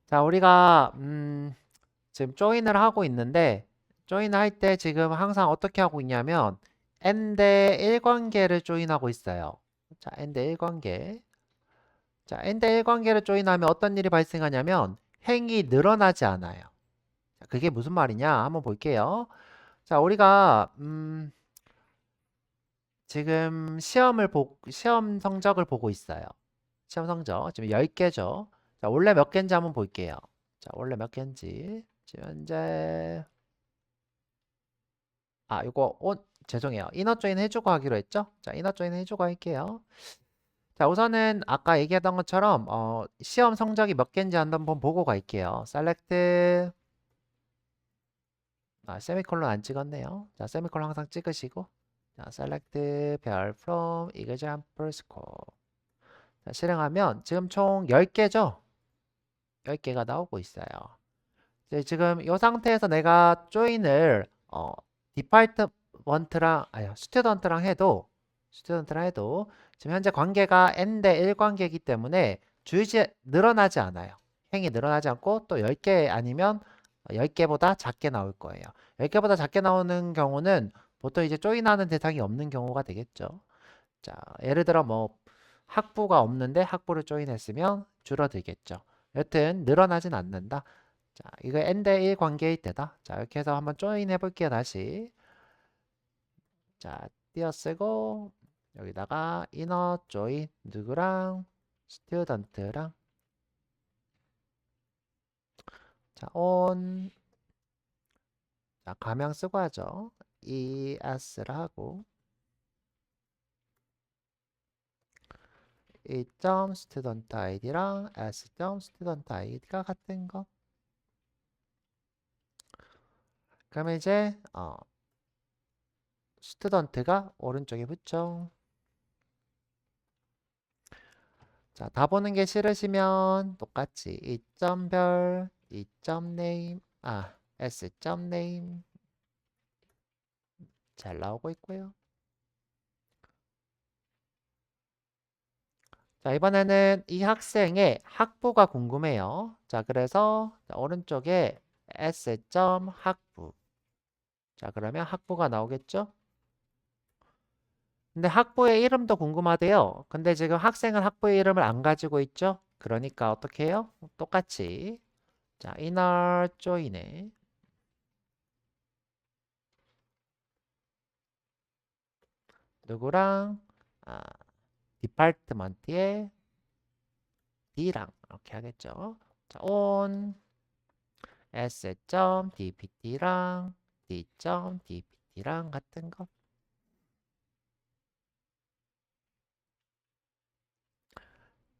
자, 우리가 지금 조인을 하고 있는데 조인을 할 때 지금 항상 어떻게 하고 있냐면 n 대 1관계를 조인하고 있어요. 자, n 대 1관계. 자, n 대 1관계를 조인하면 어떤 일이 발생하냐면 행이 늘어나지 않아요. 자, 그게 무슨 말이냐? 한번 볼게요. 자, 우리가 지금 시험 성적을 보고 있어요. 시험 성적 지금 10개죠. 자, 원래 몇 개인지 한번 볼게요. 자, 원래 몇 개인지 지금 현재 이거 죄송해요. 이너 조인 해주고 하기로 했죠? 자, 이너 조인 해주고 할게요. 자, 우선은 아까 얘기했던 것처럼 시험 성적이 몇 개인지 한번 보고 갈게요. select 세미콜론 안 찍었네요. 자, 세미콜론 항상 찍으시고 자, select 별 from example score. 자, 실행하면 지금 총 10개죠? 10개가 나오고 있어요. 이제 지금 이 상태에서 내가 조인을 디파트먼트랑 스튜던트랑 해도 지금 현재 관계가 n 대 1 관계이기 때문에 주의지 늘어나지 않아요. 행이 늘어나지 않고 또 10개 아니면 10개보다 작게 나올 거예요. 10개보다 작게 나오는 경우는 보통 이제 조인하는 대상이 없는 경우가 되겠죠. 자, 예를 들어 뭐 학부가 없는데 학부를 조인했으면 줄어들겠죠. 여튼 늘어나진 않는다. 자, 이거 n 대 1 관계일 때다. 자, 이렇게 해서 한번 조인 해볼게요, 다시. 자, 띄어쓰고 여기다가 inner join 누구랑 student랑 자, on 자, 가명 쓰고 하죠. es를 하고 student id랑 student id가 같은 거. 그러면 이제 student가 오른쪽에 붙죠. 자, 다 보는 게 싫으시면 똑같이 이점별, 이점네임, s점네임 잘 나오고 있고요. 자, 이번에는 이 학생의 학부가 궁금해요. 자, 그래서 오른쪽에 s.학부. 자, 그러면 학부가 나오겠죠? 근데 학부의 이름도 궁금하대요. 근데 지금 학생은 학부의 이름을 안 가지고 있죠? 그러니까 어떻게 해요? 똑같이 자, inner join에 누구랑 디파트먼트의 D랑 이렇게 하겠죠. 자, on s.dpt랑 d.dpt랑 같은 거.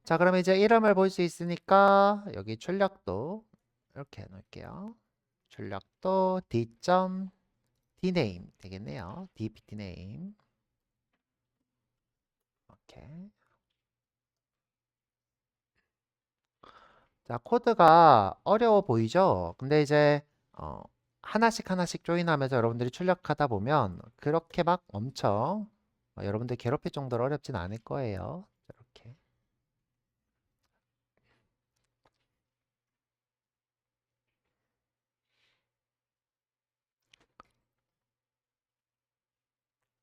자, 그러면 이제 이름을 볼 수 있으니까 여기 출력도 이렇게 놓을게요. 출력도 d.dname 되겠네요. dptname. 오케이. 자, 코드가 어려워 보이죠? 근데 이제 하나씩 하나씩 조인하면서 여러분들이 출력하다 보면 그렇게 막 엄청 여러분들 괴롭힐 정도로 어렵진 않을 거예요. 이렇게.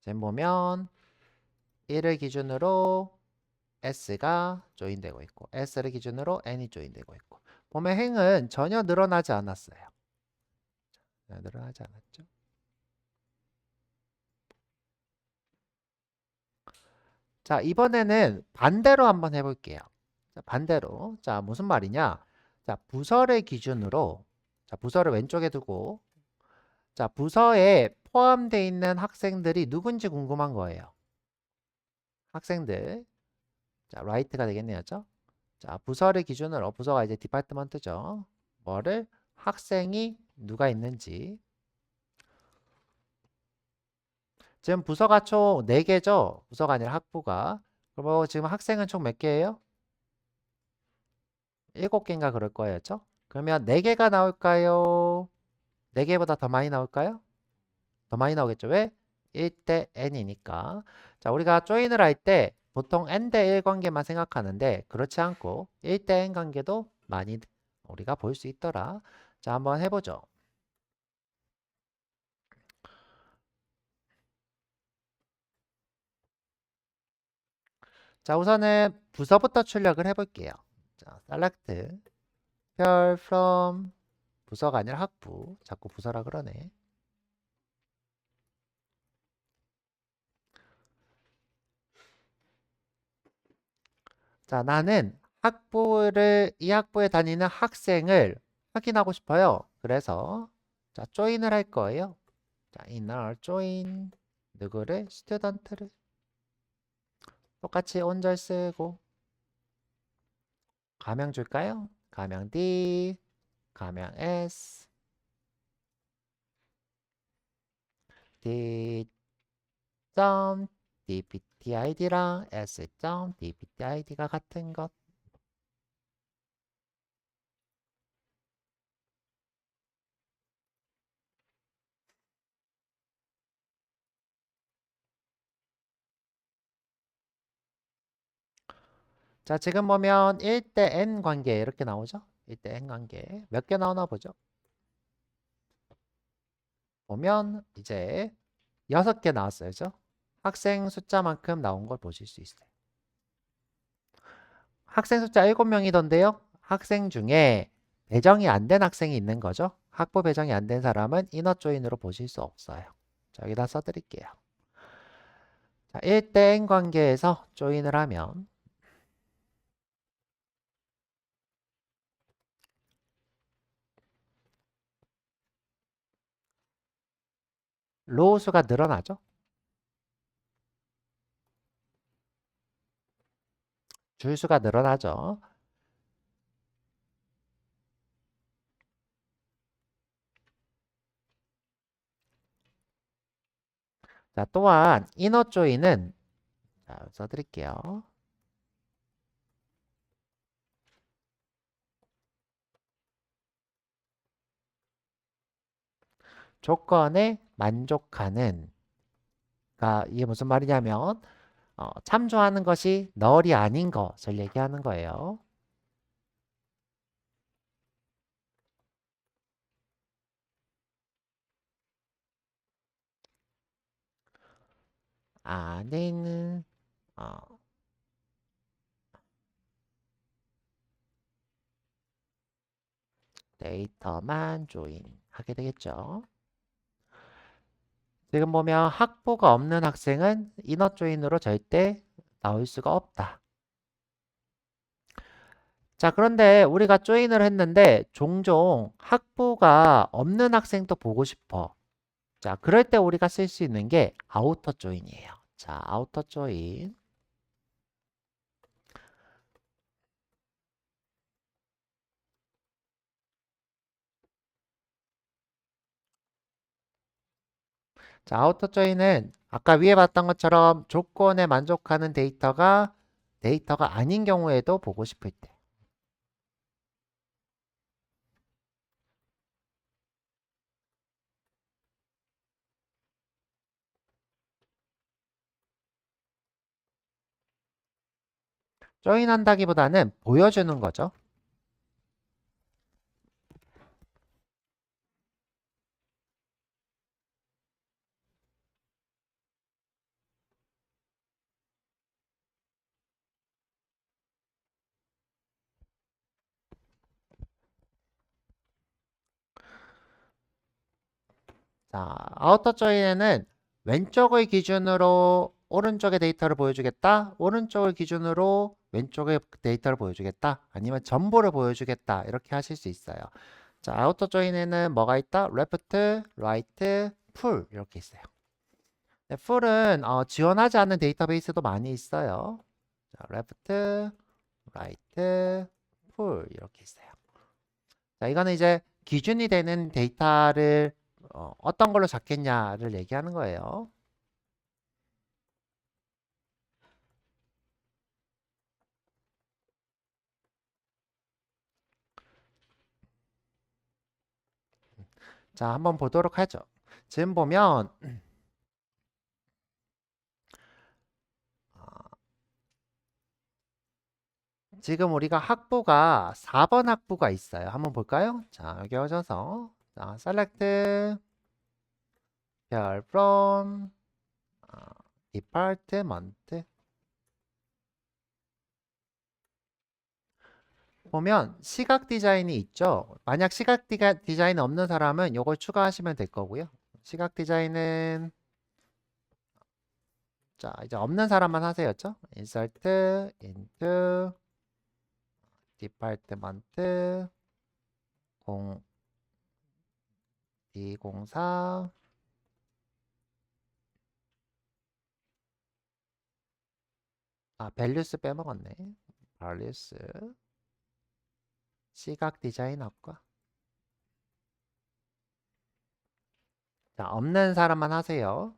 지금 보면 1을 기준으로 S가 조인되고 있고 S를 기준으로 N이 조인되고 있고 보면 행은 전혀 늘어나지 않았어요. 늘어나지 않았죠. 자, 이번에는 반대로 한번 해볼게요. 자, 반대로. 자, 무슨 말이냐? 자, 부서를 기준으로 자, 부서를 왼쪽에 두고 자, 부서에 포함되어 있는 학생들이 누군지 궁금한 거예요. 학생들. 자, 라이트가 되겠네요. 죠? 자, 부서를 기준으로 부서가 이제 디파트먼트죠. 뭐를 학생이 누가 있는지. 지금 부서가 총 4개죠. 부서가 아니라 학부가. 그럼 지금 학생은 총 몇 개예요? 7개인가 그럴 거예요. 죠? 그러면 4개가 나올까요? 4개보다 더 많이 나올까요? 더 많이 나오겠죠. 왜? 1대 n이니까. 자, 우리가 조인을 할 때 보통 n 대 1 관계만 생각하는데 그렇지 않고 1대 n 관계도 많이 우리가 볼 수 있더라. 자, 한번 해보죠. 자, 우선은 부서부터 출력을 해볼게요. 자, select 별 from 부서가 아니라 학부. 자꾸 부서라 그러네. 자, 나는 이 학부에 다니는 학생을 확인하고 싶어요. 그래서 자, join을 할 거예요. 자, inner join 누구를? student를 똑같이 온절 쓰고 가명 줄까요? 가명 D, 가명 S, D dptid랑 S dptid가 같은 것. 자, 지금 보면 1대 n 관계 이렇게 나오죠? 1대 n 관계 몇 개 나오나 보죠? 보면 이제 6개 나왔어요. 그죠? 학생 숫자만큼 나온 걸 보실 수 있어요. 학생 숫자 7명이던데요. 학생 중에 배정이 안 된 학생이 있는 거죠. 학부 배정이 안 된 사람은 이너 조인으로 보실 수 없어요. 자, 여기다 써드릴게요. 자, 1대 n 관계에서 조인을 하면 로우 수가 늘어나죠. 줄 수가 늘어나죠. 자, 또한 이너 조인은 자, 써드릴게요. 조건에 만족하는 이게 무슨 말이냐면 참조하는 것이 널이 아닌 것을 얘기하는 거예요. 안에는 어, 데이터만 조인하게 되겠죠. 지금 보면 학부가 없는 학생은 이너 조인으로 절대 나올 수가 없다. 자, 그런데 우리가 조인을 했는데 종종 학부가 없는 학생도 보고 싶어. 자, 그럴 때 우리가 쓸 수 있는 게 아우터 조인이에요. 자, 아우터 조인. 자, 아우터 조인은 아까 위에 봤던 것처럼 조건에 만족하는 데이터가 아닌 경우에도 보고 싶을 때. 조인한다기보다는 보여주는 거죠. 자, 아우터 조인에는 왼쪽을 기준으로 오른쪽의 데이터를 보여주겠다. 오른쪽을 기준으로 왼쪽의 데이터를 보여주겠다. 아니면 전부를 보여주겠다. 이렇게 하실 수 있어요. 자, 아우터 조인에는 뭐가 있다? left, right, full 이렇게 있어요. 네, full은 지원하지 않는 데이터베이스도 많이 있어요. 자, left, right, full 이렇게 있어요. 자, 이거는 이제 기준이 되는 데이터를 어떤 걸로 잡겠냐를 얘기하는 거예요. 자, 한번 보도록 하죠. 지금 보면 지금 우리가 학부가 4번 학부가 있어요. 한번 볼까요? 자, 여기 오셔서 자, select 별 from department 보면 시각 디자인이 있죠. 만약 시각 디자인 없는 사람은 이걸 추가하시면 될 거고요. 시각 디자인은 자, 이제 없는 사람만 하세요죠. insert into department 0204 values 빼먹었네. values 시각 디자인학과. 자, 없는 사람만 하세요.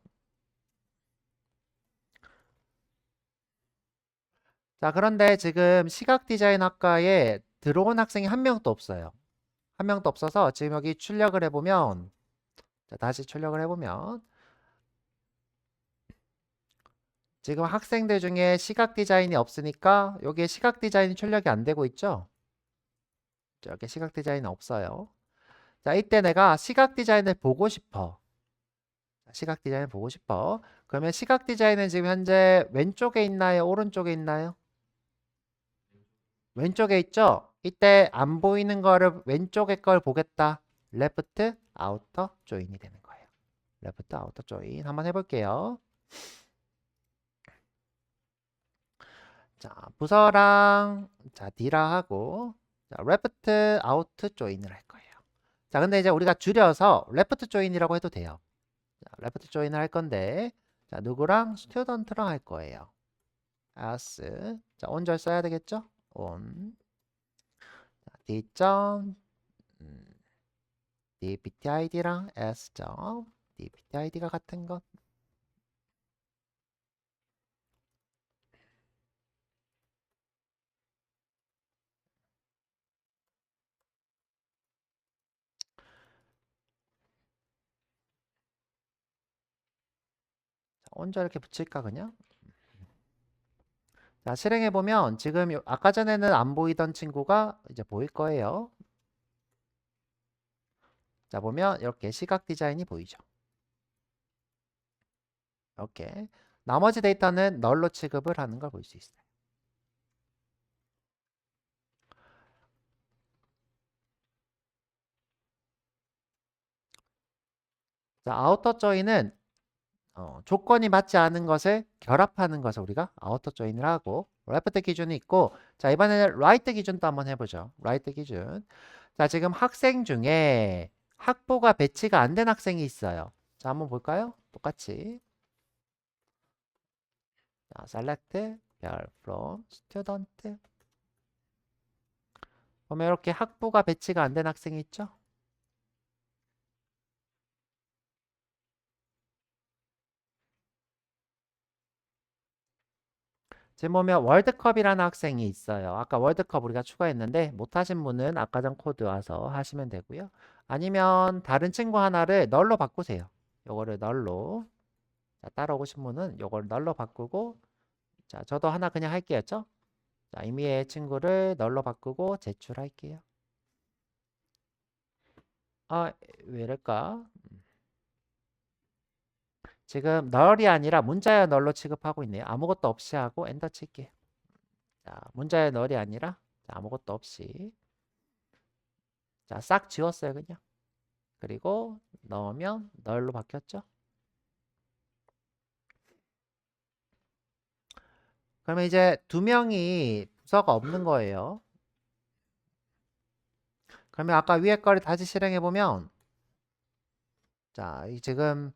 자, 그런데 지금 시각 디자인학과에 들어온 학생이 한 명도 없어요. 한 명도 없어서 지금 여기 출력을 해보면 자, 다시 출력을 해보면 지금 학생들 중에 시각 디자인이 없으니까 여기에 시각 디자인이 출력이 안 되고 있죠. 자, 여기 시각 디자인 없어요. 자, 이때 내가 시각 디자인을 보고 싶어. 시각 디자인을 보고 싶어. 그러면 시각 디자인은 지금 현재 왼쪽에 있나요? 오른쪽에 있나요? 왼쪽에 있죠? 이때 안 보이는 거를 왼쪽에 걸 보겠다. 레프트 아우터 조인이 되는 거예요. 레프트 아우터 조인 한번 해볼게요. 자, 부서랑 자, D라 하고 자, 레프트 아우트 조인을 할 거예요. 자, 근데 이제 우리가 줄여서 레프트 조인이라고 해도 돼요. 자, 레프트 조인을 할 건데 자, 누구랑 스튜던트랑 할 거예요. as 자, 온절 써야 되겠죠? on 자, D 점 dptid랑 s 점 dptid가 같은 것 자, 온절 이렇게 붙일까 그냥? 자, 실행해 보면 지금 아까 전에는 안 보이던 친구가 이제 보일 거예요. 자, 보면 이렇게 시각 디자인이 보이죠. 이렇게 나머지 데이터는 널로 취급을 하는 걸 볼 수 있어요. 자, 아우터 조인은 조건이 맞지 않은 것을 결합하는 것을 우리가 아우터 조인을 하고 레프트 기준이 있고 자, 이번에는 라이트 기준도 한번 해보죠. 라이트 기준. 자, 지금 학생 중에 학부가 배치가 안 된 학생이 있어요. 자, 한번 볼까요? 똑같이. 자, select 별 from student 보면 이렇게 학부가 배치가 안 된 학생이 있죠? 지금 보면 월드컵이라는 학생이 있어요. 아까 월드컵 우리가 추가했는데 못하신 분은 아까 전 코드 와서 하시면 되고요. 아니면 다른 친구 하나를 널로 바꾸세요. 요거를 널로. 자, 따라오신 분은 요걸 널로 바꾸고 자, 저도 하나 그냥 할게요. 자, 이미의 친구를 널로 바꾸고 제출할게요. 왜 이럴까? 지금 널이 아니라 문자열 널로 취급하고 있네요. 아무것도 없이 하고 엔터 칠게요. 자, 문자열 널이 아니라 자, 아무것도 없이 자, 싹 지웠어요, 그냥. 그리고 넣으면 널로 바뀌었죠? 그러면 이제 두 명이 부서가 없는 거예요. 그러면 아까 위에 거를 다시 실행해 보면 자, 이 지금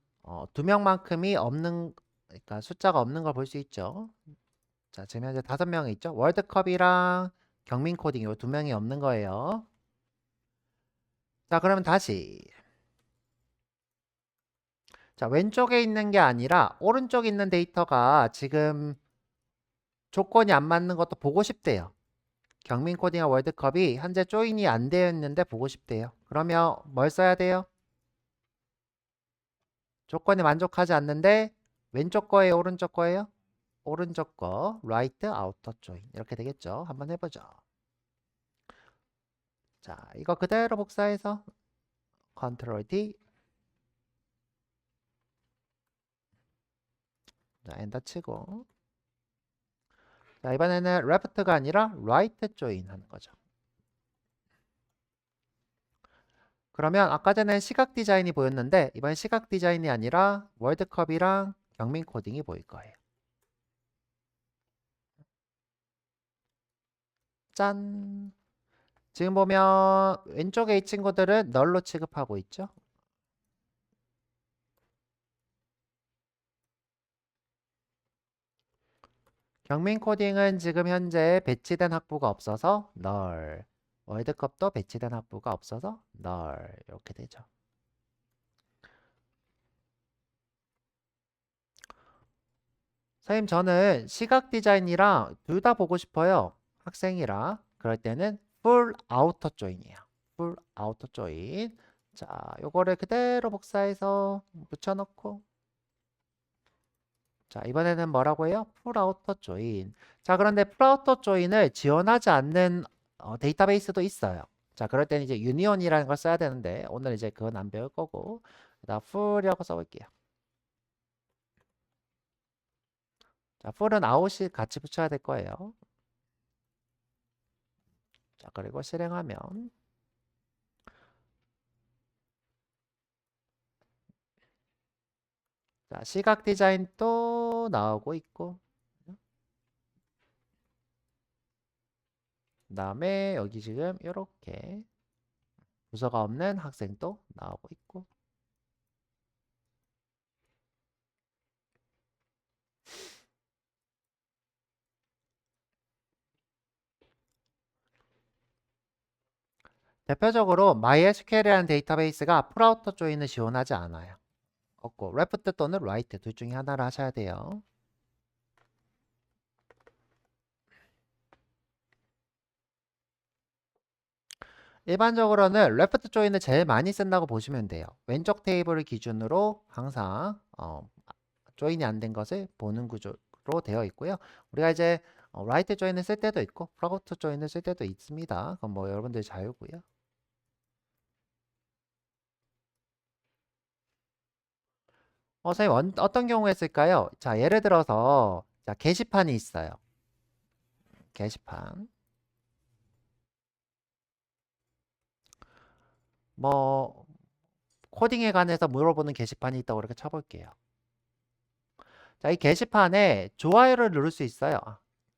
두 명만큼이 없는 그러니까 숫자가 없는 걸 볼 수 있죠. 자, 지금 현재 5명이 있죠. 월드컵이랑 경민 코딩 이 두 명이 없는 거예요. 자, 그러면 다시 자, 왼쪽에 있는 게 아니라 오른쪽에 있는 데이터가 지금 조건이 안 맞는 것도 보고 싶대요. 경민 코딩과 월드컵이 현재 조인이 안 되어 있는데 보고 싶대요. 그러면 뭘 써야 돼요? 조건이 만족하지 않는데 왼쪽 거예요, 오른쪽 거예요? 오른쪽 거 right outer join 이렇게 되겠죠. 한번 해보죠. 자, 이거 그대로 복사해서 Ctrl D. 자, 엔터 치고. 자, 이번에는 left가 아니라 right join 하는 거죠. 그러면 아까 전에 시각 디자인이 보였는데 이번엔 시각 디자인이 아니라 월드컵이랑 경민 코딩이 보일 거예요. 짠! 지금 보면 왼쪽에 이 친구들은 널로 취급하고 있죠. 경민 코딩은 지금 현재 배치된 학부가 없어서 널. 월드컵도 배치된 학부가 없어서 널. 이렇게 되죠. 선생님, 저는 시각 디자인이랑 둘 다 보고 싶어요. 학생이라. 그럴 때는 full outer join이에요. full outer join. 자, 요거를 그대로 복사해서 붙여놓고. 자, 이번에는 뭐라고 해요? full outer join. 자, 그런데 full outer join을 지원하지 않는 데이터베이스도 있어요. 자, 그럴 때는 이제 union이라는 걸 써야 되는데 오늘 이제 그건 안 배울 거고. 나 full이라고 써볼게요. 자, full은 out이 같이 붙여야 될 거예요. 자, 그리고 실행하면 자, 시각 디자인 또 나오고 있고 그 다음에 여기 지금 이렇게 부서가 없는 학생도 나오고 있고 대표적으로 MySQL이라는 데이터베이스가 풀아우터 조인을 지원하지 않아요. 없고 레프트 또는 라이트 둘 중에 하나를 하셔야 돼요. 일반적으로는 레프트 조인을 제일 많이 쓴다고 보시면 돼요. 왼쪽 테이블을 기준으로 항상 조인이 안 된 것을 보는 구조로 되어 있고요. 우리가 이제 라이트 조인을 쓸 때도 있고 프로그트 조인을 쓸 때도 있습니다. 그건 뭐 여러분들 자유고요. 선생님 어떤 경우에 쓸까요? 자, 예를 들어서 자, 게시판이 있어요. 게시판. 뭐 코딩에 관해서 물어보는 게시판이 있다고 이렇게 쳐볼게요. 자, 이 게시판에 좋아요를 누를 수 있어요.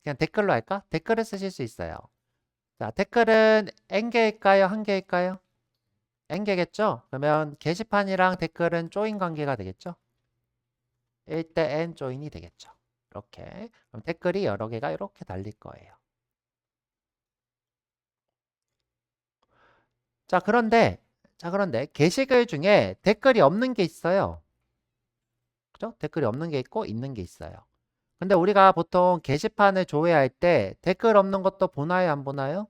그냥 댓글로 할까? 댓글을 쓰실 수 있어요. 자, 댓글은 N개일까요? 한 개일까요? N개겠죠? 그러면 게시판이랑 댓글은 조인 관계가 되겠죠? 1대 N 조인이 되겠죠. 이렇게. 그럼 댓글이 여러 개가 이렇게 달릴 거예요. 자, 그런데 게시글 중에 댓글이 없는 게 있어요. 그죠? 댓글이 없는 게 있고 있는 게 있어요. 근데 우리가 보통 게시판을 조회할 때 댓글 없는 것도 보나요? 안 보나요?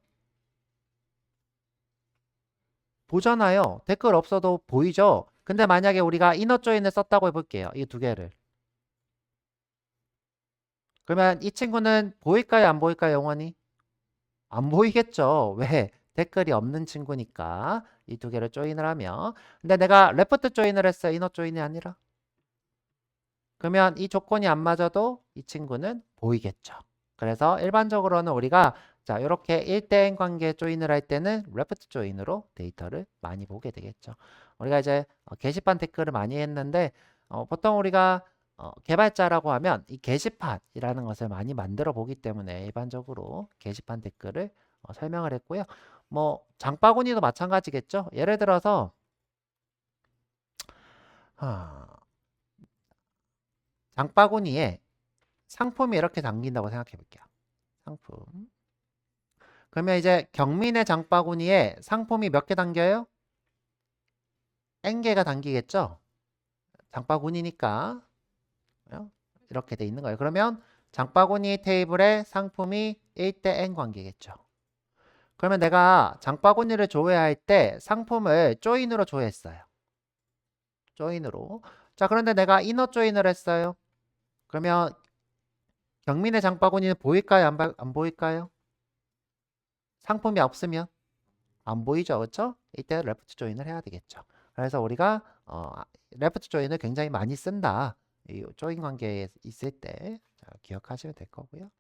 보잖아요. 댓글 없어도 보이죠? 근데 만약에 우리가 이너 조인을 썼다고 해볼게요. 이 두 개를. 그러면 이 친구는 보일까요? 안 보일까요? 영원히? 안 보이겠죠. 왜? 댓글이 없는 친구니까 이 두 개를 조인을 하면. 근데 내가 레프트 조인을 했어요. 이너 조인이 아니라. 그러면 이 조건이 안 맞아도 이 친구는 보이겠죠. 그래서 일반적으로는 우리가 자, 이렇게 1대1 관계 조인을 할 때는 레프트 조인으로 데이터를 많이 보게 되겠죠. 우리가 이제 게시판 댓글을 많이 했는데 보통 우리가 개발자라고 하면 이 게시판이라는 것을 많이 만들어 보기 때문에 일반적으로 게시판 댓글을 설명을 했고요. 뭐 장바구니도 마찬가지겠죠. 예를 들어서 장바구니에 상품이 이렇게 담긴다고 생각해 볼게요. 상품. 그러면 이제 경민의 장바구니에 상품이 몇 개 담겨요? N개가 담기겠죠? 장바구니니까 이렇게 돼 있는 거예요. 그러면 장바구니 테이블에 상품이 1대 N 관계겠죠. 그러면 내가 장바구니를 조회할 때 상품을 조인으로 조회했어요. 조인으로. 자, 그런데 내가 이너 조인을 했어요. 그러면 경민의 장바구니는 보일까요? 안 보일까요? 상품이 없으면 안 보이죠, 그렇죠? 이때 레프트 조인을 해야 되겠죠. 그래서 우리가 레프트 조인을 굉장히 많이 쓴다. 이 조인 관계에 있을 때 자, 기억하시면 될 거고요.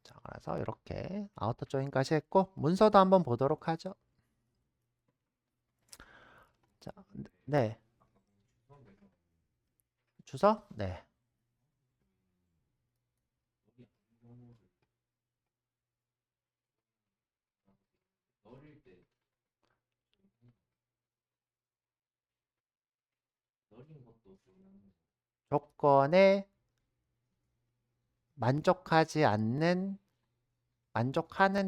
자, 그래서 이렇게 아우터 조인까지 했고 문서도 한번 보도록 하죠. 자, 네. 주소? 네. 조건에 만족하는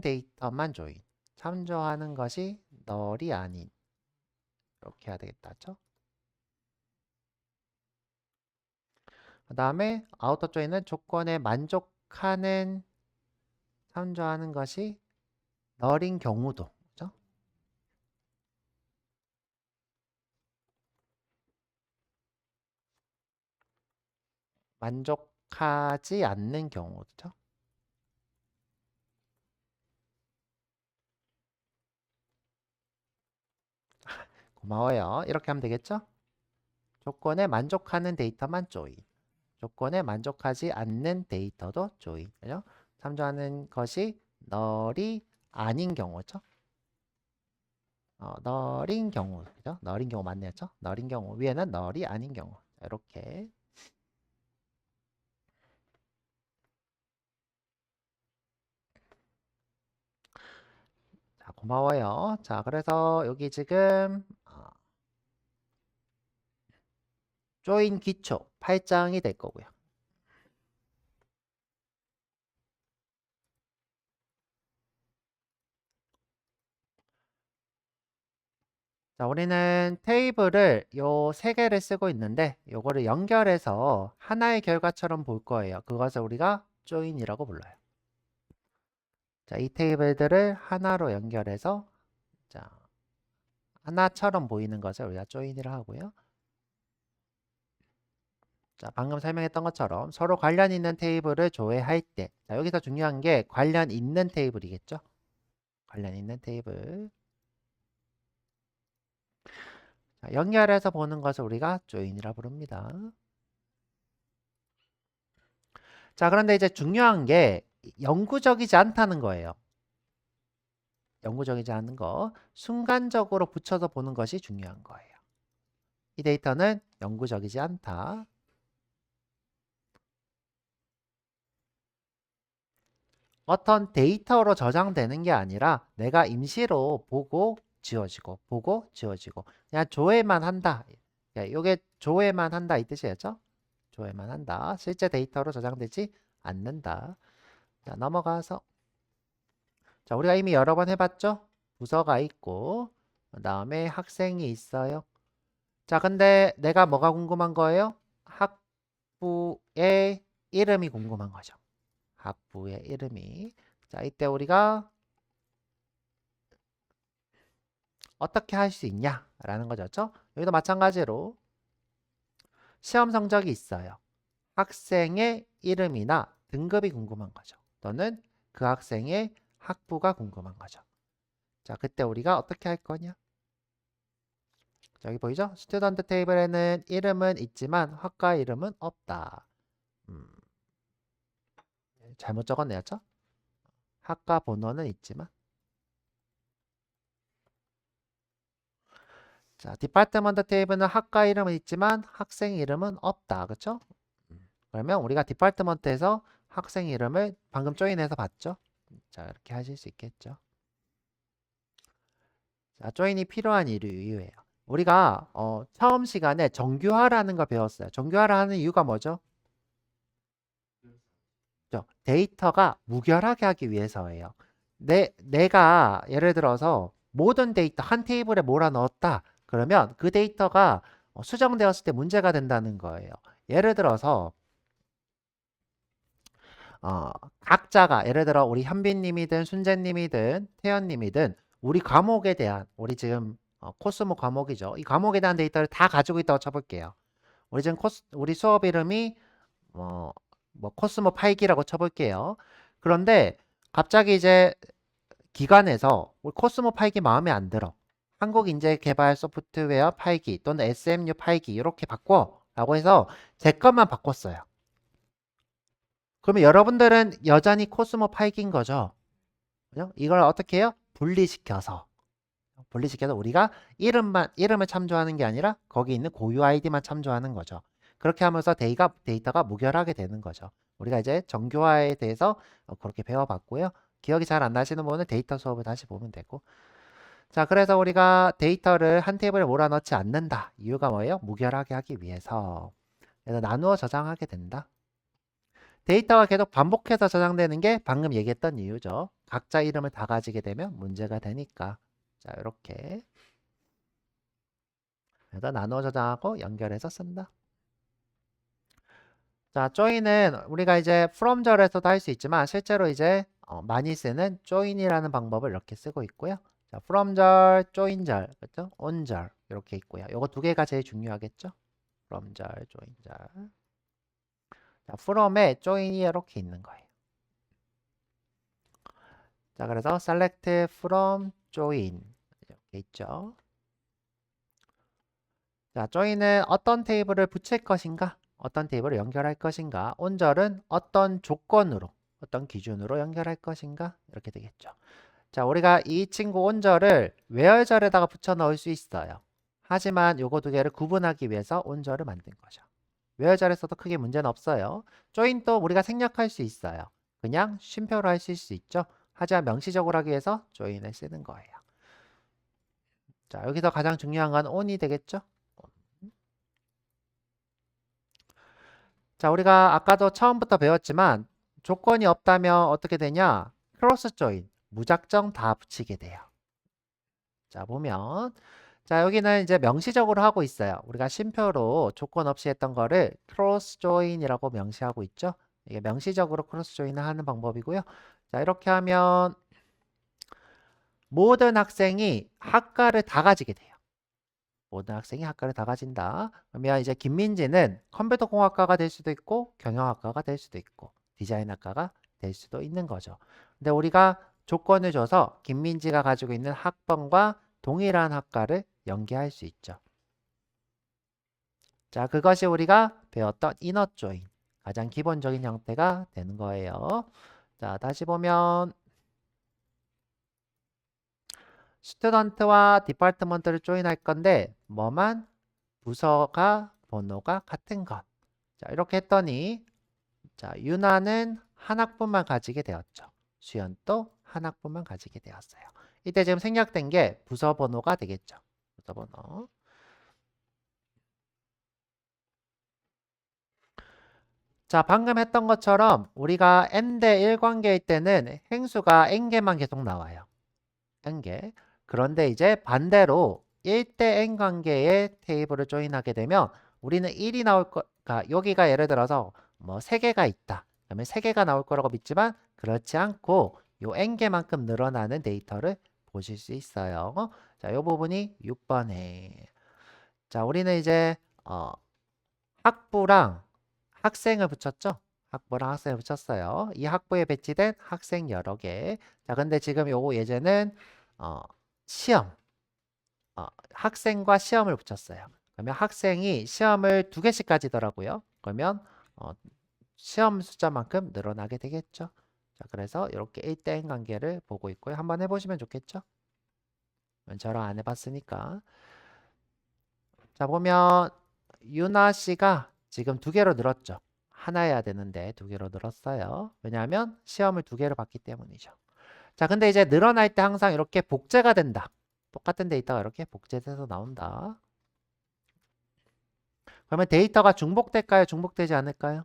데이터만 조인. 참조하는 것이 널이 아닌. 이렇게 해야 되겠다죠. 그 다음에 아우터 조인은 조건에 만족하는 참조하는 것이 널인 경우도. 그죠? 만족하지 않는 경우죠. 고마워요. 이렇게 하면 되겠죠? 조건에 만족하는 데이터만 조인. 조건에 만족하지 않는 데이터도 조인. 그죠? 참조하는 것이 널이 아닌 경우죠. 널인 경우. 그죠? 널인 경우 맞네요. 널인 경우. 위에는 널이 아닌 경우. 이렇게. 자, 고마워요. 자, 그래서 여기 지금 조인 기초 8장이 될 거고요. 자, 우리는 테이블을 요 세 개를 쓰고 있는데 요거를 연결해서 하나의 결과처럼 볼 거예요. 그것을 우리가 조인이라고 불러요. 자, 이 테이블들을 하나로 연결해서 자, 하나처럼 보이는 것을 우리가 조인이라 하고요. 자, 방금 설명했던 것처럼 서로 관련 있는 테이블을 조회할 때 자, 여기서 중요한 게 관련 있는 테이블이겠죠? 관련 있는 테이블. 자, 연결해서 보는 것을 우리가 조인이라 부릅니다. 자, 그런데 이제 중요한 게 영구적이지 않다는 거예요. 영구적이지 않은 거. 순간적으로 붙여서 보는 것이 중요한 거예요. 이 데이터는 영구적이지 않다. 어떤 데이터로 저장되는 게 아니라 내가 임시로 보고 지워지고 보고 지워지고 그냥 조회만 한다. 이게 조회만 한다 이 뜻이었죠? 조회만 한다. 실제 데이터로 저장되지 않는다. 자, 넘어가서 자, 우리가 이미 여러 번 해봤죠? 부서가 있고 그 다음에 학생이 있어요. 자, 근데 내가 뭐가 궁금한 거예요? 학부의 이름이 궁금한 거죠. 학부의 이름이. 자, 이때 우리가 어떻게 할 수 있냐라는 거죠. 여기도 마찬가지로 시험 성적이 있어요. 학생의 이름이나 등급이 궁금한 거죠. 또는 그 학생의 학부가 궁금한 거죠. 자, 그때 우리가 어떻게 할 거냐? 자, 여기 보이죠? 스튜던트 테이블에는 이름은 있지만 학과 이름은 없다. 잘못 적었네요. 학과 번호는 있지만 자, 디파트먼트 테이블은 학과 이름은 있지만 학생 이름은 없다. 그렇죠? 그러면 우리가 디파트먼트에서 학생 이름을 방금 조인해서 봤죠? 자, 이렇게 하실 수 있겠죠. 자, 조인이 필요한 이유예요. 우리가 처음 시간에 정규화라는 걸 배웠어요. 정규화를 하는 이유가 뭐죠? 데이터가 무결하게 하기 위해서예요. 내가 예를 들어서 모든 데이터 한 테이블에 몰아넣었다. 그러면 그 데이터가 수정되었을 때 문제가 된다는 거예요. 예를 들어서 각자가 예를 들어 우리 현빈님이든 순재님이든 태연님이든 우리 과목에 대한 우리 지금 코스모 과목이죠. 이 과목에 대한 데이터를 다 가지고 있다고 쳐볼게요. 우리 수업 이름이 코스모 파이기라고 쳐볼게요. 그런데 갑자기 이제 기관에서 우리 코스모 파이기 마음에 안 들어. 한국인재개발 소프트웨어 파이기 또는 SMU 파이기 이렇게 바꿔 라고 해서 제 것만 바꿨어요. 그러면 여러분들은 여전히 코스모 파이기인 거죠. 그죠? 이걸 어떻게 해요? 분리시켜서 우리가 이름을 참조하는 게 아니라 거기 있는 고유 아이디만 참조하는 거죠. 그렇게 하면서 데이터가 무결하게 되는 거죠. 우리가 이제 정교화에 대해서 그렇게 배워봤고요. 기억이 잘 안 나시는 분은 데이터 수업을 다시 보면 되고. 자, 그래서 우리가 데이터를 한 테이블에 몰아넣지 않는다. 이유가 뭐예요? 무결하게 하기 위해서. 그래서 나누어 저장하게 된다. 데이터가 계속 반복해서 저장되는 게 방금 얘기했던 이유죠. 각자 이름을 다 가지게 되면 문제가 되니까. 자, 이렇게. 그래서 나누어 저장하고 연결해서 쓴다. 자, join은 우리가 이제 from절에서도 할 수 있지만 실제로 이제 많이 쓰는 join이라는 방법을 이렇게 쓰고 있고요. 자, from절, join절, 그렇죠? on절 이렇게 있고요. 요거 두 개가 제일 중요하겠죠? from절, join절. 자, from에 join이 이렇게 있는 거예요. 자, 그래서 select from join 이렇게 있죠. 자, join은 어떤 테이블을 붙일 것인가? 어떤 테이블을 연결할 것인가? on절은 어떤 조건으로, 어떤 기준으로 연결할 것인가? 이렇게 되겠죠. 자, 우리가 이 친구 on절을 where절에다가 붙여 넣을 수 있어요. 하지만 요거 두 개를 구분하기 위해서 on절을 만든 거죠. where절에서도 크게 문제는 없어요. join도 우리가 생략할 수 있어요. 그냥 쉼표로 할 수 있죠. 하지만 명시적으로 하기 위해서 join을 쓰는 거예요. 자, 여기서 가장 중요한 건 on이 되겠죠? 자, 우리가 아까도 처음부터 배웠지만 조건이 없다면 어떻게 되냐? 크로스 조인, 무작정 다 붙이게 돼요. 자, 보면 자, 여기는 이제 명시적으로 하고 있어요. 우리가 쉼표로 조건 없이 했던 거를 크로스 조인이라고 명시하고 있죠. 이게 명시적으로 크로스 조인을 하는 방법이고요. 자, 이렇게 하면 모든 학생이 학과를 다 가지게 돼요. 모든 학생이 학과를 다 가진다. 그러면 이제 김민지는 컴퓨터공학과가 될 수도 있고 경영학과가 될 수도 있고 디자인학과가 될 수도 있는 거죠. 근데 우리가 조건을 줘서 김민지가 가지고 있는 학번과 동일한 학과를 연계할 수 있죠. 자, 그것이 우리가 배웠던 이너 조인 가장 기본적인 형태가 되는 거예요. 자, 다시 보면 스튜던트와 디파트먼트를 조인할 건데 뭐만 부서가 번호가 같은 것. 자, 이렇게 했더니 자, 유나는 한 학번만 가지게 되었죠. 수연도 한 학번만 가지게 되었어요. 이때 지금 생략된 게 부서 번호가 되겠죠. 부서 번호. 자, 방금 했던 것처럼 우리가 n대 1 관계일 때는 행수가 n개만 계속 나와요. n개. 그런데 이제 반대로 1대 n 관계의 테이블을 조인하게 되면 우리는 1이 나올 거, 그러니까 여기가 예를 들어서 뭐 3개가 있다. 그러면 3개가 나올 거라고 믿지만 그렇지 않고 요 n개만큼 늘어나는 데이터를 보실 수 있어요. 자, 요 부분이 6번에. 자, 우리는 이제 학부랑 학생을 붙였죠? 학부랑 학생을 붙였어요. 이 학부에 배치된 학생 여러 개. 자, 근데 지금 요거 예제는 시험. 학생과 시험을 붙였어요. 그러면 학생이 시험을 2개씩 가지더라고요. 그러면 시험 숫자만큼 늘어나게 되겠죠. 자, 그래서 이렇게 1대1 관계를 보고 있고요. 한번 해보시면 좋겠죠? 저랑 안 해봤으니까. 자, 보면 유나 씨가 지금 2개로 늘었죠. 하나 해야 되는데 2개로 늘었어요. 왜냐하면 시험을 2개로 봤기 때문이죠. 자, 근데 이제 늘어날 때 항상 이렇게 복제가 된다. 똑같은 데이터가 이렇게 복제돼서 나온다. 그러면 데이터가 중복될까요? 중복되지 않을까요?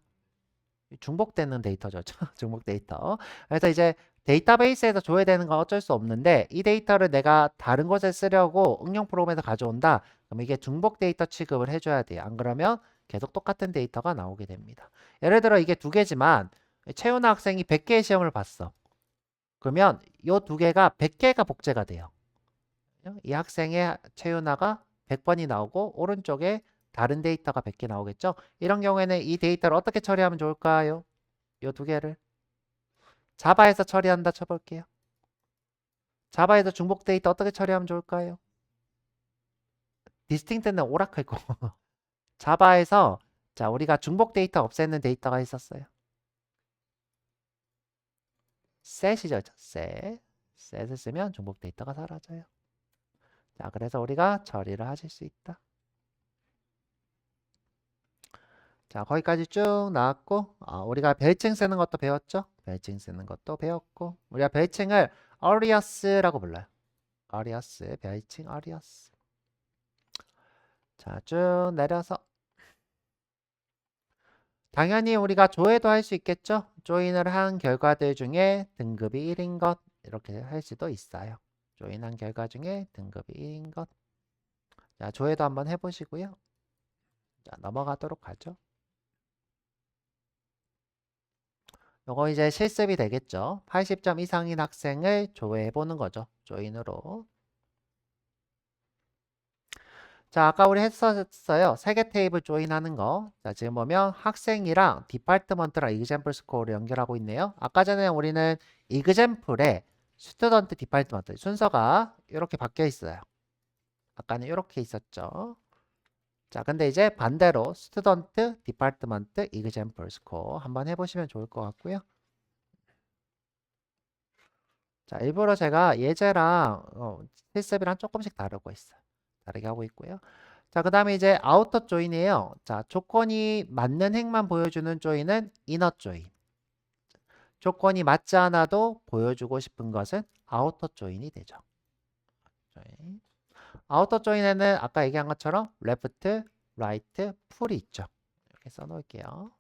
중복되는 데이터죠. 중복 데이터. 그래서 이제 데이터베이스에서 줘야 되는 건 어쩔 수 없는데 이 데이터를 내가 다른 곳에 쓰려고 응용 프로그램에서 가져온다. 그럼 이게 중복 데이터 취급을 해줘야 돼요. 안 그러면 계속 똑같은 데이터가 나오게 됩니다. 예를 들어 이게 2개지만 채윤아 학생이 100개의 시험을 봤어. 그러면 이 2개가 100개가 복제가 돼요. 이 학생의 채윤아가 100번이 나오고 오른쪽에 다른 데이터가 100개 나오겠죠? 이런 경우에는 이 데이터를 어떻게 처리하면 좋을까요? 이 두 개를 자바에서 처리한다 쳐볼게요. 자바에서 중복 데이터 어떻게 처리하면 좋을까요? 디스팅트는 오라클고 자바에서 자 우리가 중복 데이터 없애는 데이터가 있었어요. 셋이죠. 셋을 쓰면 중복 데이터가 사라져요. 자 그래서 우리가 처리를 하실 수 있다. 자 거기까지 쭉 나왔고 우리가 별칭 쓰는 것도 배웠죠? 별칭 쓰는 것도 배웠고 우리가 별칭을 alias라고 불러요. alias 별칭 alias. 자 쭉 내려서 당연히 우리가 조회도 할 수 있겠죠? 조인을 한 결과들 중에 등급이 1인 것 이렇게 할 수도 있어요. 조인한 결과 중에 등급이 1인 것. 자 조회도 한번 해보시고요. 자 넘어가도록 하죠. 요거 이제 실습이 되겠죠. 80점 이상인 학생을 조회해 보는 거죠. 조인으로. 자, 아까 우리 했었어요. 3개 테이블 조인하는 거. 자, 지금 보면 학생이랑 디파트먼트랑 이그젬플 스코어를 연결하고 있네요. 아까 전에 우리는 이그젬플에 스튜던트 디파트먼트 순서가 이렇게 바뀌어 있어요. 아까는 이렇게 있었죠. 자, 근데 이제 반대로 스튜던트 디파트먼트 이그젬플 스코어 한번 해보시면 좋을 것 같고요. 자, 일부러 제가 예제랑 실습이랑 조금씩 다르고 있어요. 다르게 하고 있고요. 자, 그 다음에 이제 아우터 조인이에요. 자, 조건이 맞는 행만 보여주는 조인은 이너 조인. 조건이 맞지 않아도 보여주고 싶은 것은 아우터 조인이 되죠. 조인. 아우터 조인에는 아까 얘기한 것처럼 레프트, 라이트, 풀이 있죠. 이렇게 써놓을게요.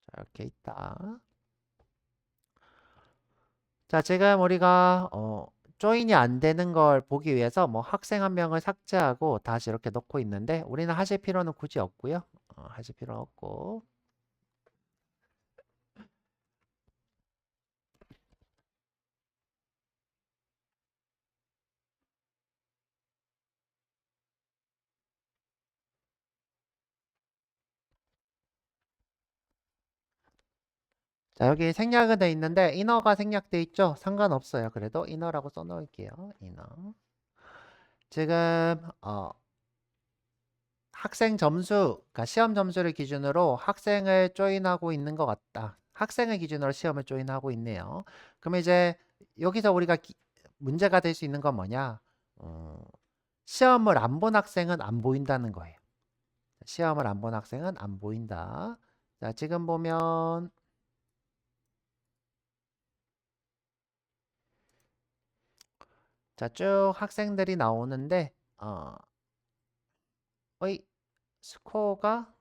자, 이렇게 있다. 자, 지금 우리가 조인이 안 되는 걸 보기 위해서 뭐 학생 한 명을 삭제하고 다시 이렇게 넣고 있는데 우리는 하실 필요는 굳이 없고요. 하실 필요 없고. 자, 여기 생략은 돼 있는데 인어가 생략돼 있죠? 상관없어요. 그래도 인어라고 써놓을게요. 인어. 지금 학생 점수, 그러니까 시험 점수를 기준으로 학생을 조인하고 있는 것 같다. 학생을 기준으로 시험을 조인하고 있네요. 그럼 이제 여기서 우리가 문제가 될 수 있는 건 뭐냐? 시험을 안 본 학생은 안 보인다는 거예요. 시험을 안 본 학생은 안 보인다. 자, 지금 보면 자, 쭉 학생들이 나오는데 어이 스코어가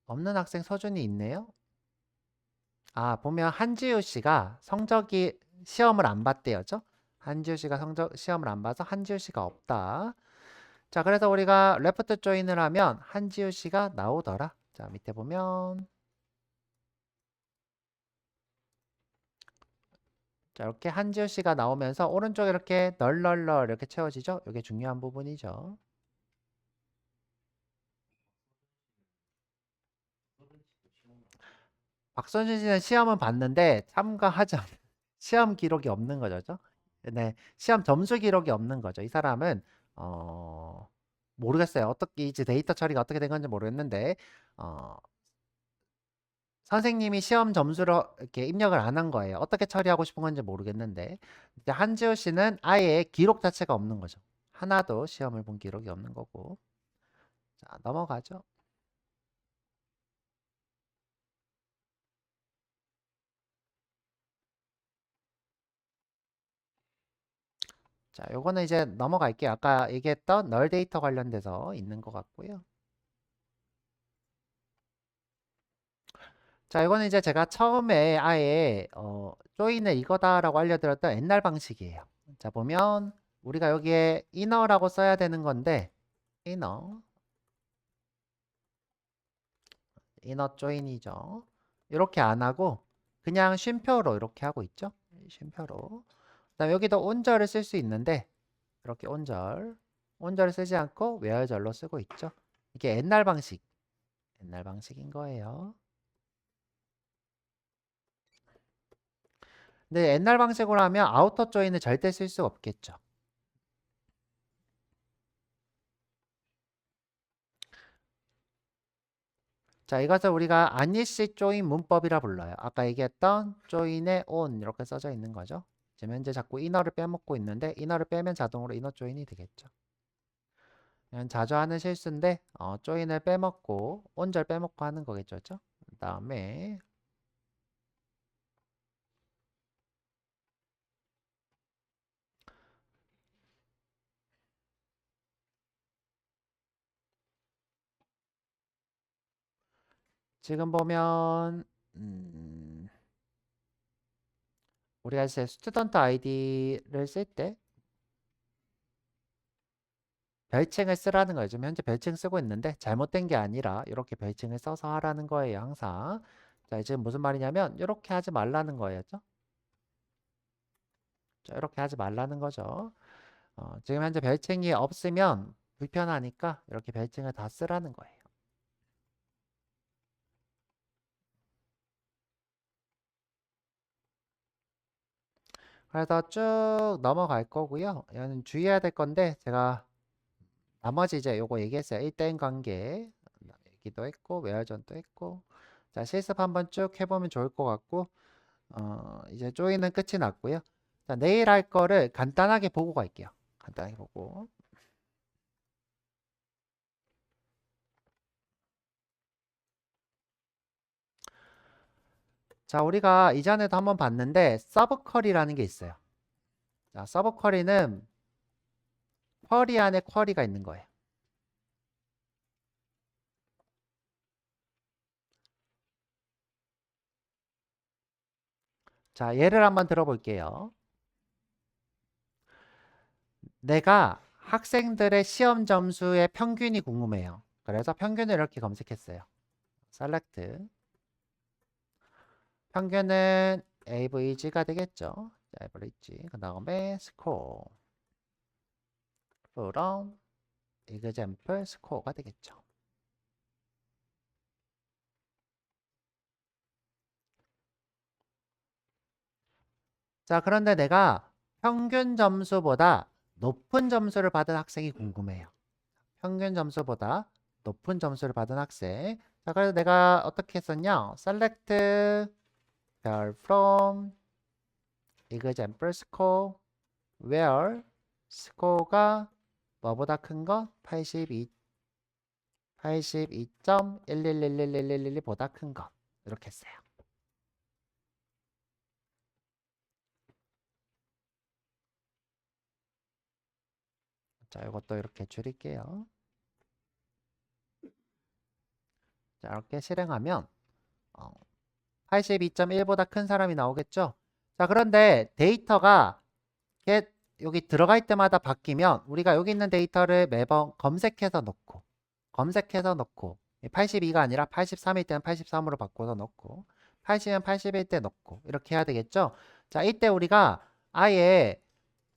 없는 학생 서준이 있네요. 보면 한지우 씨가 성적이 시험을 안 봤대요죠. 한지우 씨가 시험을 안 봐서 한지우 씨가 없다. 자, 그래서 우리가 레프트 조인을 하면 한지우 씨가 나오더라. 자, 밑에 보면 자, 이렇게 한지우 씨가 나오면서 오른쪽에 이렇게 널널널 이렇게 채워지죠. 이게 중요한 부분이죠. 박선진 씨는 시험은 봤는데 참가하지 않 시험 기록이 없는 거죠. 네, 시험 점수 기록이 없는 거죠. 이 사람은 모르겠어요. 어떻게 이제 데이터 처리가 어떻게 된 건지 모르겠는데 어, 선생님이 시험 점수를 이렇게 입력을 안 한 거예요. 어떻게 처리하고 싶은 건지 모르겠는데 이제 한지우 씨는 아예 기록 자체가 없는 거죠. 하나도 시험을 본 기록이 없는 거고. 자, 넘어가죠. 자, 요거는 이제 넘어갈게요. 아까 얘기했던 널 데이터 관련돼서 있는 것 같고요. 자, 이거는 이제 제가 처음에 아예 조인을 이거다라고 알려드렸던 옛날 방식이에요. 자, 보면 우리가 여기에 inner라고 써야 되는 건데 inner join이죠. 이렇게 안 하고 그냥 쉼표로 이렇게 하고 있죠. 쉼표로. 그다음 여기도 온절을 쓸 수 있는데 이렇게 온절을 쓰지 않고 where절로 쓰고 있죠. 이게 옛날 방식인 거예요. 근데 옛날 방식으로 하면 아우터 조인을 절대 쓸 수 없겠죠. 자, 이것을 우리가 아니시 조인 문법이라 불러요. 아까 얘기했던 조인의 on 이렇게 써져 있는 거죠. 지금 현재 자꾸 이너를 빼먹고 있는데 이너를 빼면 자동으로 이너 조인이 되겠죠. 이건 자주 하는 실수인데 조인을 빼먹고 온절 빼먹고 하는 거겠죠. 그 다음에 지금 보면 우리가 이제 스튜던트 아이디를 쓸 때 별칭을 쓰라는 거예요. 지금 현재 별칭 쓰고 있는데 잘못된 게 아니라 이렇게 별칭을 써서 하라는 거예요. 항상. 자, 지금 무슨 말이냐면 이렇게 하지 말라는 거예요. 자, 이렇게 하지 말라는 거죠. 지금 현재 별칭이 없으면 불편하니까 이렇게 별칭을 다 쓰라는 거예요. 그래서 쭉 넘어갈 거고요. 이거는 주의해야 될 건데 제가 나머지 이제 요거 얘기했어요. 1대1 관계 얘기도 했고 외화전도 했고 자 실습 한번 쭉 해보면 좋을 것 같고 이제 조이는 끝이 났고요. 자 내일 할 거를 간단하게 보고 갈게요. 간단하게 보고 자 우리가 이전에도 한번 봤는데 서브 쿼리라는 게 있어요. 자 서브 쿼리는 쿼리 안에 쿼리가 있는 거예요. 자 예를 한번 들어볼게요. 내가 학생들의 시험 점수의 평균이 궁금해요. 그래서 평균을 이렇게 검색했어요. select 평균은 average가 되겠죠. average 그 다음에 score from example score가 되겠죠. 자 그런데 내가 평균 점수보다 높은 점수를 받은 학생이 궁금해요. 평균 점수보다 높은 점수를 받은 학생. 자 그래서 내가 어떻게 했었냐 select 별 from example score where score가 뭐보다 큰 거? 82.1111111보다 큰 거. 이렇게 했어요. 자, 이것도 이렇게 줄일게요. 자, 이렇게 실행하면 82.1보다 큰 사람이 나오겠죠? 자, 그런데 데이터가 여기 들어갈 때마다 바뀌면 우리가 여기 있는 데이터를 매번 검색해서 넣고 82가 아니라 83일 때는 83으로 바꿔서 넣고 80은 81 때 넣고 이렇게 해야 되겠죠? 자, 이때 우리가 아예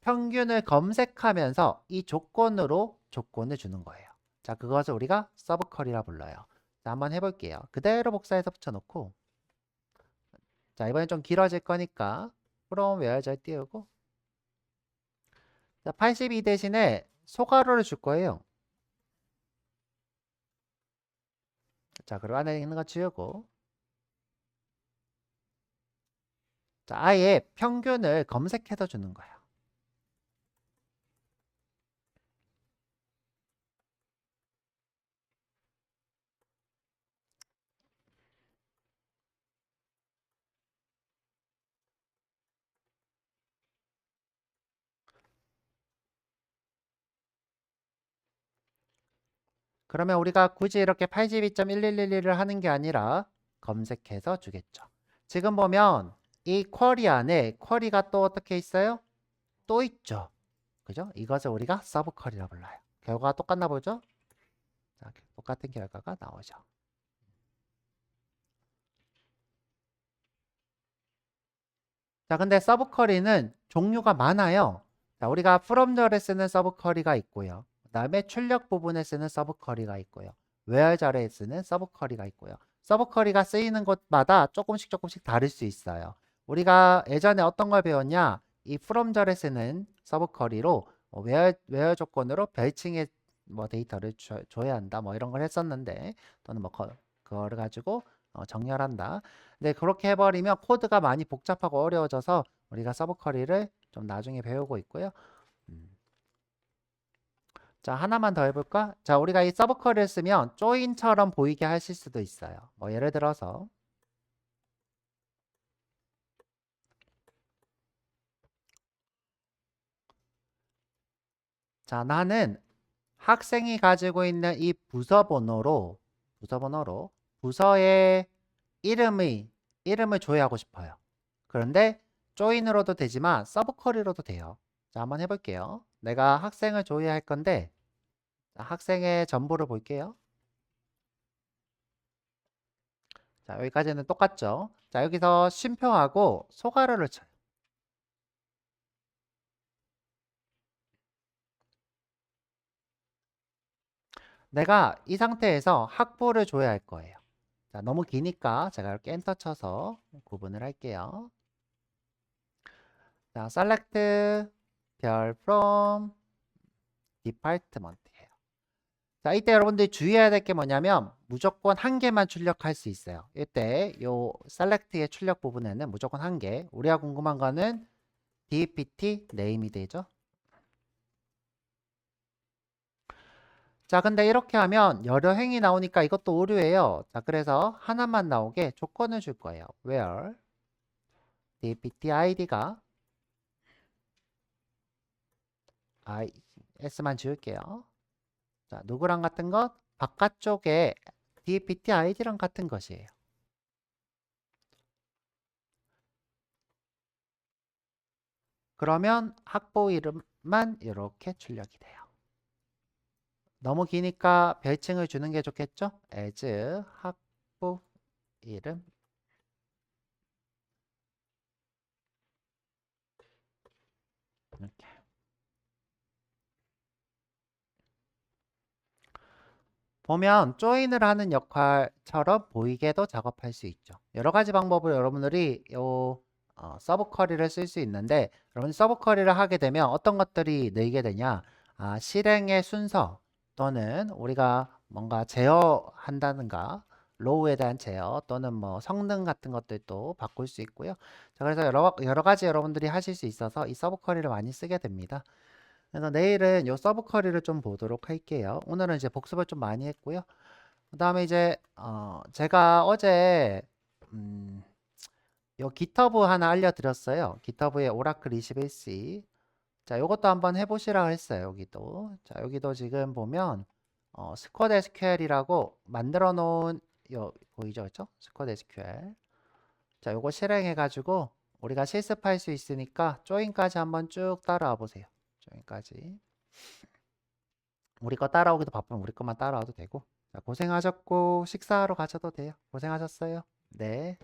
평균을 검색하면서 이 조건으로 조건을 주는 거예요. 자, 그것을 우리가 서브쿼리라 불러요. 자, 한번 해볼게요. 그대로 복사해서 붙여놓고 자, 이번엔 좀 길어질 거니까 from where절 띄우고 자, 82 대신에 소괄호를 줄 거예요. 자, 그리고 안에 있는 거 지우고 자, 아예 평균을 검색해서 주는 거예요. 그러면 우리가 굳이 이렇게 82.1111을 하는 게 아니라 검색해서 주겠죠. 지금 보면 이 쿼리 안에 쿼리가 또 어떻게 있어요? 또 있죠. 그죠? 이것을 우리가 서브 쿼리라 불러요. 결과가 똑같나 보죠? 자, 똑같은 결과가 나오죠. 자, 근데 서브 쿼리는 종류가 많아요. 자, 우리가 from 절에 쓰는 서브 쿼리가 있고요. 그다음에 출력 부분에 쓰는 서브 쿼리가 있고요. where 절에 쓰는 서브 쿼리가 있고요. 서브 쿼리가 쓰이는 곳마다 조금씩 다를 수 있어요. 우리가 예전에 어떤 걸 배웠냐? 이 from 절에 쓰는 서브 쿼리로 where 조건으로 별칭의 뭐 데이터를 줘야 한다. 뭐 이런 걸 했었는데 또는 뭐 그거를 가지고 정렬한다. 근데 그렇게 해버리면 코드가 많이 복잡하고 어려워져서 우리가 서브 쿼리를 좀 나중에 배우고 있고요. 자, 하나만 더 해볼까? 자, 우리가 이 서브 쿼리를 쓰면 조인처럼 보이게 하실 수도 있어요. 뭐 예를 들어서 자, 나는 학생이 가지고 있는 이 부서 번호로 부서의 이름을 조회하고 싶어요. 그런데 조인으로도 되지만 서브 쿼리로도 돼요. 자, 한번 해볼게요. 내가 학생을 조회할 건데 학생의 전부를 볼게요. 자, 여기까지는 똑같죠? 자, 여기서 쉼표하고 소괄호를 쳐요. 내가 이 상태에서 학부를 조회할 거예요. 자, 너무 기니까 제가 이렇게 엔터 쳐서 구분을 할게요. 자, select 별 from department예요. 자, 이때 여러분들이 주의해야 될 게 뭐냐면 무조건 한 개만 출력할 수 있어요. 이때 요 select의 출력 부분에는 무조건 한 개. 우리가 궁금한 거는 DPT name이 되죠. 자, 근데 이렇게 하면 여러 행이 나오니까 이것도 오류예요. 자, 그래서 하나만 나오게 조건을 줄 거예요. where dpt id가 s만 지울게요. 자, 누구랑 같은 것? 바깥쪽에 dpt id랑 같은 것이에요. 그러면 학부 이름만 이렇게 출력이 돼요. 너무 기니까 별칭을 주는 게 좋겠죠? as 학부 이름 이렇게. 보면 조인을 하는 역할처럼 보이게도 작업할 수 있죠. 여러 가지 방법으로 여러분들이 서브 쿼리를 쓸 수 있는데 여러분 서브 쿼리를 하게 되면 어떤 것들이 늘게 되냐? 실행의 순서 또는 우리가 뭔가 제어한다든가 로우에 대한 제어 또는 뭐 성능 같은 것들도 바꿀 수 있고요. 자, 그래서 여러 가지 여러분들이 하실 수 있어서 이 서브 쿼리를 많이 쓰게 됩니다. 그래서 내일은 요 서브 쿼리를 좀 보도록 할게요. 오늘은 이제 복습을 좀 많이 했고요. 그 다음에 이제 제가 어제 요 GitHub 하나 알려드렸어요. GitHub의 오라클 21C. 자, 요것도 한번 해보시라고 했어요. 여기도. 자, 여기도 지금 보면 스쿼드 SQL이라고 만들어 놓은 요 보이죠? 그렇죠? 스쿼드 SQL. 자, 요거 실행해가지고 우리가 실습할 수 있으니까 조인까지 한번 쭉 따라와 보세요. 조인까지. 우리 거 따라오기도 바쁘면 우리 것만 따라와도 되고. 자, 고생하셨고 식사하러 가셔도 돼요. 고생하셨어요. 네.